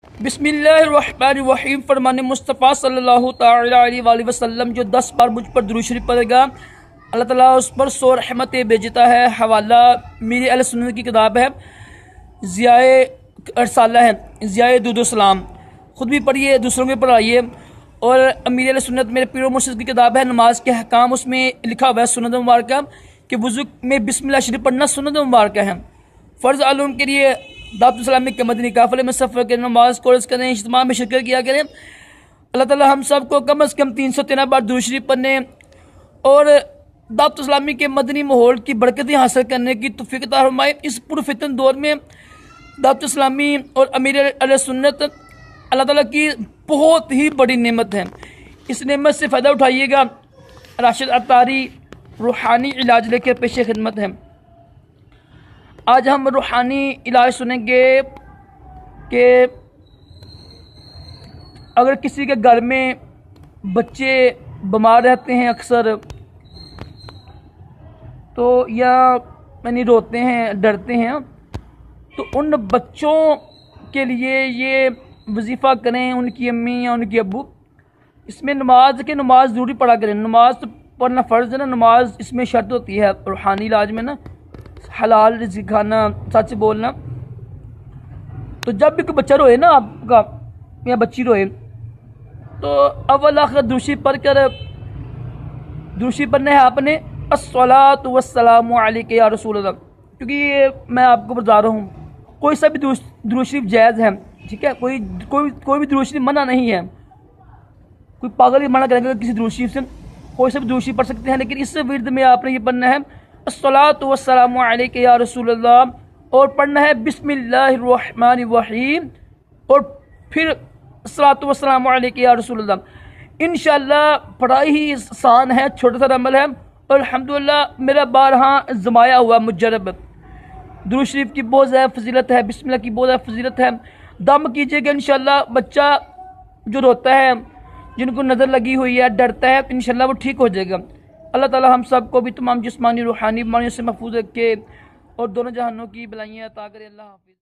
बिस्मिल्लाहिर्रहमानिर्रहीम। फरमान मुस्तफ़ा सल्लल्लाहु तआला अलैहि वसल्लम जो 10 बार मुझ पर दुरूद शरीफ पढ़ेगा अल्लाह ताला उस पर 100 रहमतें भेजता है। हवाला मेरी अहले सुन्नत की किताब है, ज़ियाए अरसाला है, ज़ियाए दुरूद सलाम। ख़ुद भी पढ़िए, दूसरों को पढ़ाइए। और अमीर अहले सुन्नत मेरे पीर मुर्शिद की किताब है नमाज के हकाम, उसमें लिखा हुआ है सुन्नत मुबारका कि वुज़ू में बिस्मिल्लाह शरीफ पढ़ना सुन्नत मुबारका है। फ़र्ज़ आलूम के लिए दावत इस्लामी के मदनी काफ़िले में सफ़र करें, नमाज कोर्स करें, इज्तिमा में शिरकत किया करें। अल्लाह ताला हम सब को कम अज़ कम 313 बार दुरूद शरीफ पढ़ने और दावत इस्लामी के मदनी माहौल की बरकतें हासिल करने की तौफ़ीक़ अता फरमाए। इस पुरफ़ितन दौर में दावत इस्लामी और अमीर अहले सुन्नत अल्लाह ताला की बहुत ही बड़ी नेमत है। इस नेमत से फ़ायदा उठाइएगा। राशिद अतारी रूहानी इलाज लेकर पेश खिदमत है। आज हम रूहानी इलाज सुनेंगे कि अगर किसी के घर में बच्चे बीमार रहते हैं अक्सर, तो या यानी रोते हैं, डरते हैं, तो उन बच्चों के लिए ये वजीफ़ा करें, उनकी अम्मी या उनके अब्बू। इसमें नमाज ज़रूरी पढ़ा करें। नमाज तो पढ़ना फ़र्ज़ है ना, नमाज इसमें शर्त होती है रूहानी इलाज में ना, हलाल रिज़्क़ खाना, सच बोलना। तो जब भी कोई बच्चा रोए ना आपका या बच्ची रोए, तो अव्वल आखिर दूसरी पढ़कर दूसरी पढ़ना है आपने अस्सलातु वस्सलामु अलैका या रसूल अल्लाह। क्योंकि ये मैं आपको बता रहा हूँ, कोई सा भी दुरूद शरीफ जायज़ है, ठीक है। कोई भी दुरूद शरीफ मना नहीं है। कोई पागल ही मना करेंगे किसी दुरूद शरीफ से, कोई सा भी दुरूद शरीफ पढ़ सकते हैं। लेकिन इस विर्द में आपने ये पढ़ना है अस्सलातु वस्सलामु अलैका या रसूल अल्लाह, और पढ़ना है बिस्मिल्लाहिर्रहमानिर्रहीम, और फिर अस्सलातु वस्सलामु अलैका या रसूल अल्लाह। इंशाअल्लाह पढ़ाई ही आसान है, छोटा सा अमल है, और अल्हम्दुलिल्लाह मेरा बारहा जमाया हुआ मुजरब। दुरूद शरीफ की बहुत ज़्यादा फजीलत है, बिस्मिल्लाह की बहुत ज़्यादा फजीलत है। दम कीजिएगा इंशाअल्लाह। बच्चा जो रोता है, जिनको नज़र लगी हुई है, डरता है, इंशाअल्लाह वो ठीक हो जाएगा। अल्लाह ताला हम सब को भी तमाम जिस्मानी रूहानी बीमारियों से महफूज रखे और दोनों जहानों की भलाइयाँ अता करे। अल्लाह हाफ़िज़।